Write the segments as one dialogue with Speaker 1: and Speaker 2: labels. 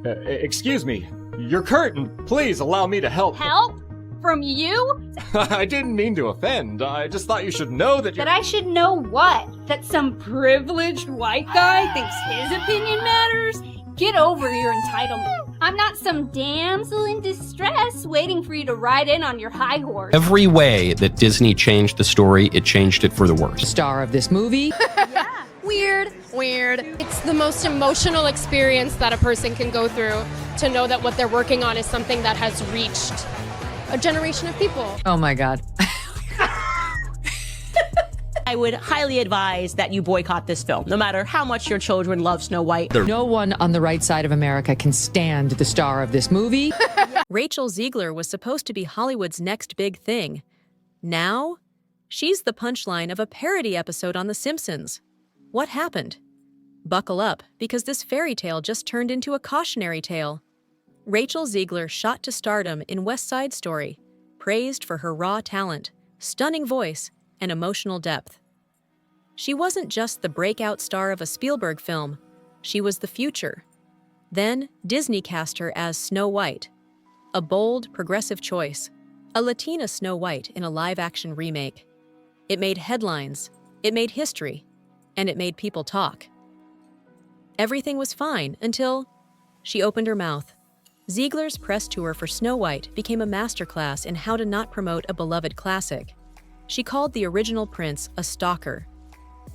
Speaker 1: Excuse me. Your curtain. Please allow me to help.
Speaker 2: Help? From you?
Speaker 1: I didn't mean to offend. I just thought you should know that
Speaker 2: That I should know what? That some privileged white guy thinks his opinion matters? Get over your entitlement. I'm not some damsel in distress waiting for you to ride in on your high horse.
Speaker 3: Every way that Disney changed the story, it changed it for the worse.
Speaker 4: Star of this movie.
Speaker 2: Yeah.
Speaker 5: Weird. It's the most emotional experience that a person can go through to know that what they're working on is something that has reached a generation of people.
Speaker 4: Oh my God.
Speaker 6: I would highly advise that you boycott this film, no matter how much your children love Snow White.
Speaker 4: No one on the right side of America can stand the star of this movie.
Speaker 7: Rachel Zegler was supposed to be Hollywood's next big thing. Now, she's the punchline of a parody episode on The Simpsons. What happened? Buckle up, because this fairy tale just turned into a cautionary tale. Rachel Zegler shot to stardom in West Side Story, praised for her raw talent, stunning voice, and emotional depth. She wasn't just the breakout star of a Spielberg film, she was the future. Then, Disney cast her as Snow White, a bold, progressive choice, a Latina Snow White in a live-action remake. It made headlines, it made history, and it made people talk. Everything was fine until she opened her mouth. Zegler's press tour for Snow White became a masterclass in how to not promote a beloved classic. She called the original prince a stalker.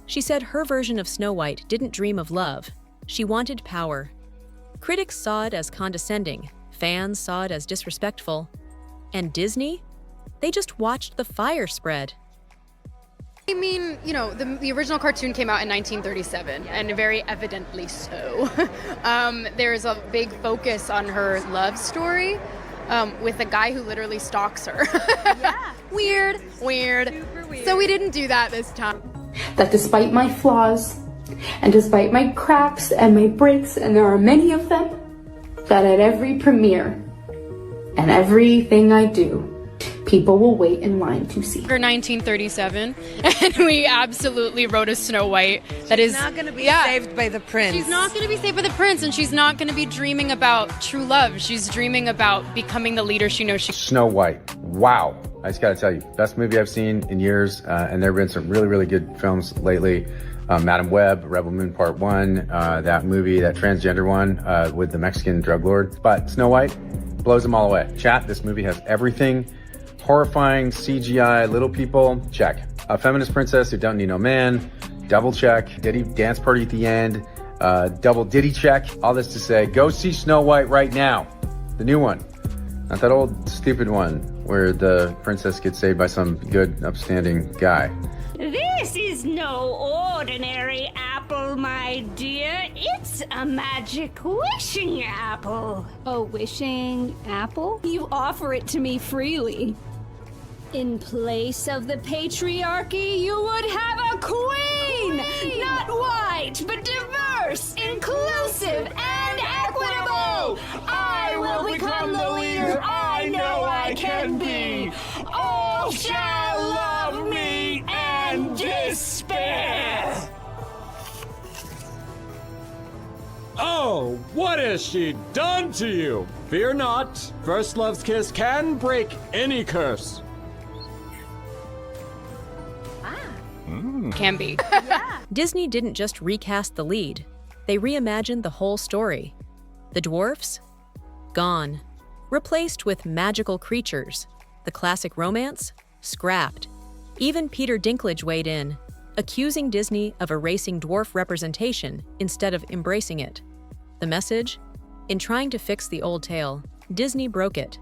Speaker 7: She said her version of Snow White didn't dream of love. She wanted power. Critics saw it as condescending, fans saw it as disrespectful. And Disney? They just watched the fire spread.
Speaker 5: I mean, you know, the original cartoon came out in 1937, and very evidently so. There's a big focus on her love story with a guy who literally stalks her.
Speaker 2: Yeah.
Speaker 5: Weird. So we didn't do that this time.
Speaker 8: That despite my flaws, and despite my cracks and my breaks, and there are many of them, that at every premiere and everything I do, people will wait in line to see.
Speaker 5: For 1937, and we absolutely wrote a Snow White that is
Speaker 9: not going to be saved by the prince.
Speaker 5: She's not going to be saved by the prince, and she's not going to be dreaming about true love. She's dreaming about becoming the leader she knows she.
Speaker 10: Snow White. Wow. I just got to tell you, best movie I've seen in years, and there have been some really, really good films lately. Madam Web, Rebel Moon Part 1, that movie, that transgender one with the Mexican drug lord. But Snow White blows them all away. Chat, this movie has everything. Horrifying CGI, little people, check. A feminist princess who don't need no man, double check. Diddy dance party at the end, double diddy check. All this to say, go see Snow White right now. The new one. Not that old stupid one where the princess gets saved by some good upstanding guy.
Speaker 2: This is no ordinary apple, my dear. It's a magic wishing apple. A wishing apple? You offer it to me freely. In place of the patriarchy, you would have a queen! Not white, but diverse, inclusive, and equitable! I will become the leader I know I can be! All shall love me and despair!
Speaker 1: Oh, what has she done to you? Fear not. First love's kiss can break any curse.
Speaker 5: Can be.
Speaker 7: Disney didn't just recast the lead. They reimagined the whole story. The dwarfs? Gone. Replaced with magical creatures. The classic romance? Scrapped. Even Peter Dinklage weighed in, accusing Disney of erasing dwarf representation instead of embracing it. The message? In trying to fix the old tale, Disney broke it.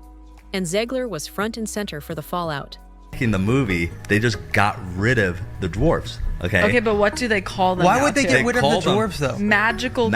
Speaker 7: And Zegler was front and center for the fallout.
Speaker 11: In the movie, they just got rid of the dwarfs. Okay,
Speaker 9: but what do they call them?
Speaker 12: Why would they get rid of the dwarves, though?
Speaker 9: Magical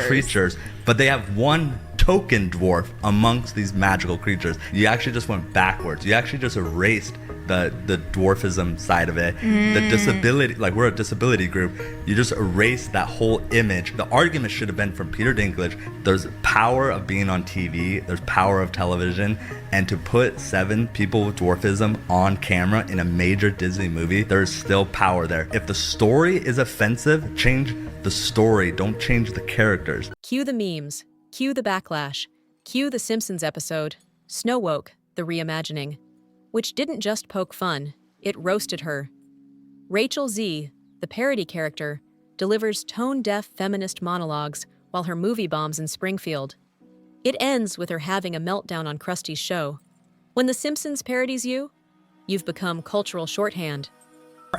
Speaker 9: creatures.
Speaker 11: But they have one token dwarf amongst these magical creatures. You actually just went backwards. You actually just erased the dwarfism side of it. The disability, like we're a disability group, you just erase that whole image. The argument should have been from Peter Dinklage, there's power of being on TV, there's power of television, and to put 7 people with dwarfism on camera in a major Disney movie, there's still power there. If the story is offensive, change the story, don't change the characters.
Speaker 7: Cue the memes, cue the backlash, cue the Simpsons episode, Snowwoke, the reimagining, which didn't just poke fun, it roasted her. Rachel Z, the parody character, delivers tone-deaf feminist monologues while her movie bombs in Springfield. It ends with her having a meltdown on Krusty's show. When The Simpsons parodies you, you've become cultural shorthand.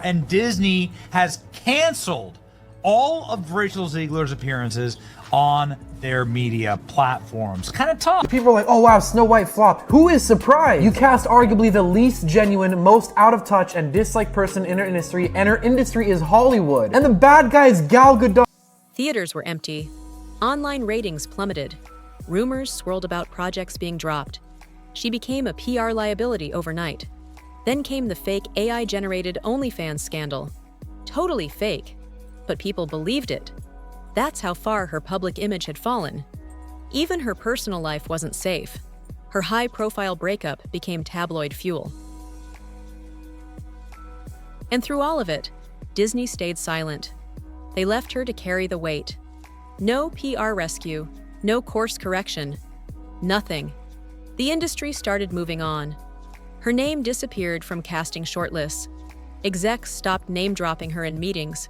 Speaker 13: And Disney has canceled all of Rachel Zegler's appearances on their media platforms. Kind of tough.
Speaker 14: People are like, oh wow, Snow White flopped. Who is surprised? You cast arguably the least genuine, most out of touch, and disliked person in her industry, and her industry is Hollywood. And the bad guy is Gal Gadot.
Speaker 7: Theaters were empty. Online ratings plummeted. Rumors swirled about projects being dropped. She became a PR liability overnight. Then came the fake AI-generated OnlyFans scandal. Totally fake. But people believed it. That's how far her public image had fallen. Even her personal life wasn't safe. Her high-profile breakup became tabloid fuel. And through all of it, Disney stayed silent. They left her to carry the weight. No PR rescue, no course correction, nothing. The industry started moving on. Her name disappeared from casting shortlists. Execs stopped name-dropping her in meetings.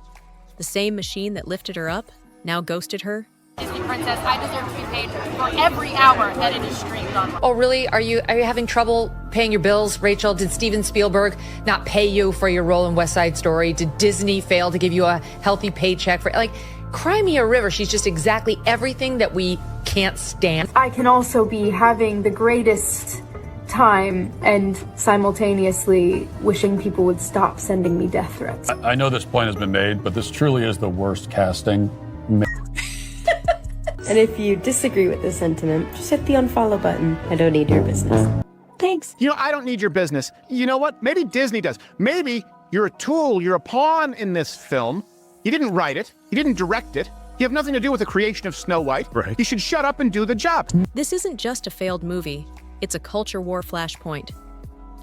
Speaker 7: The same machine that lifted her up now ghosted her.
Speaker 15: Disney Princess, I deserve to be paid for every hour that it is streamed on.
Speaker 4: Oh, really? Are you having trouble paying your bills, Rachel? Did Steven Spielberg not pay you for your role in West Side Story? Did Disney fail to give you a healthy paycheck for, like, cry me a river? She's just exactly everything that we can't stand.
Speaker 8: I can also be having the greatest time and simultaneously wishing people would stop sending me death threats.
Speaker 16: I know this point has been made, but this truly is the worst casting.
Speaker 17: And if you disagree with this sentiment, just hit the unfollow button. I don't need your business.
Speaker 18: Thanks. You know, I don't need your business. You know what? Maybe Disney does. Maybe you're a tool, you're a pawn in this film. You didn't write it. You didn't direct it. You have nothing to do with the creation of Snow White. Right. You should shut up and do the job.
Speaker 7: This isn't just a failed movie. It's a culture war flashpoint.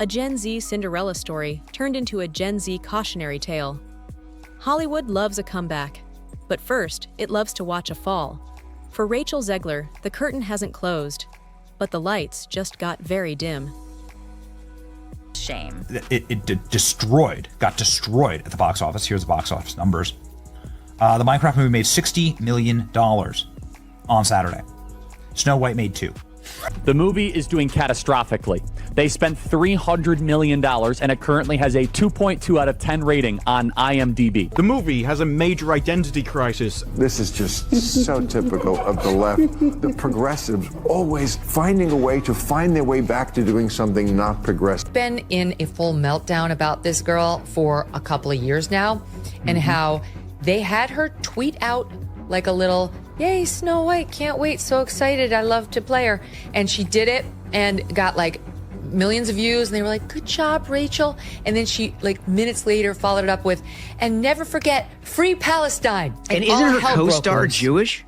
Speaker 7: A Gen Z Cinderella story turned into a Gen Z cautionary tale. Hollywood loves a comeback, but first, it loves to watch a fall. For Rachel Zegler, the curtain hasn't closed, but the lights just got very dim.
Speaker 19: Shame.
Speaker 13: It got destroyed at the box office. Here's the box office numbers. The Minecraft movie made $60 million on Saturday. Snow White made $2 million.
Speaker 20: The movie is doing catastrophically. They spent $300 million and it currently has a 2.2 out of 10 rating on IMDb.
Speaker 18: The movie has a major identity crisis.
Speaker 21: This is just so typical of the left. The progressives always finding a way to find their way back to doing something not progressive.
Speaker 4: Been in a full meltdown about this girl for a couple of years now, and how they had her tweet out like a little, yay, Snow White, can't wait, so excited, I love to play her. And she did it and got like millions of views, and they were like, good job, Rachel. And then she, like, minutes later, followed it up with, and never forget, free Palestine.
Speaker 22: And isn't her co-star Jewish?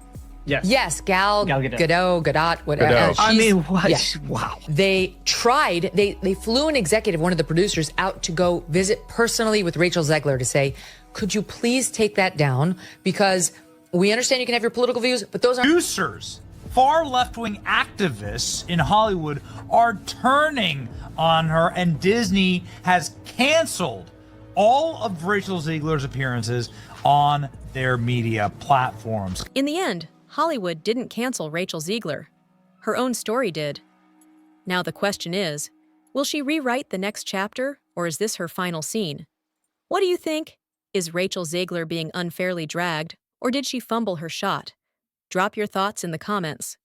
Speaker 4: Yes. Yes, Gal Gadot, whatever.
Speaker 22: I mean, what? Yeah. Wow.
Speaker 4: They tried, they flew an executive, one of the producers, out to go visit personally with Rachel Zegler to say, could you please take that down? Because we understand you can have your political views, but those aren't...
Speaker 13: Producers, far left-wing activists in Hollywood are turning on her, and Disney has canceled all of Rachel Zegler's appearances on their media platforms.
Speaker 7: In the end, Hollywood didn't cancel Rachel Zegler. Her own story did. Now the question is, will she rewrite the next chapter, or is this her final scene? What do you think? Is Rachel Zegler being unfairly dragged, or did she fumble her shot? Drop your thoughts in the comments.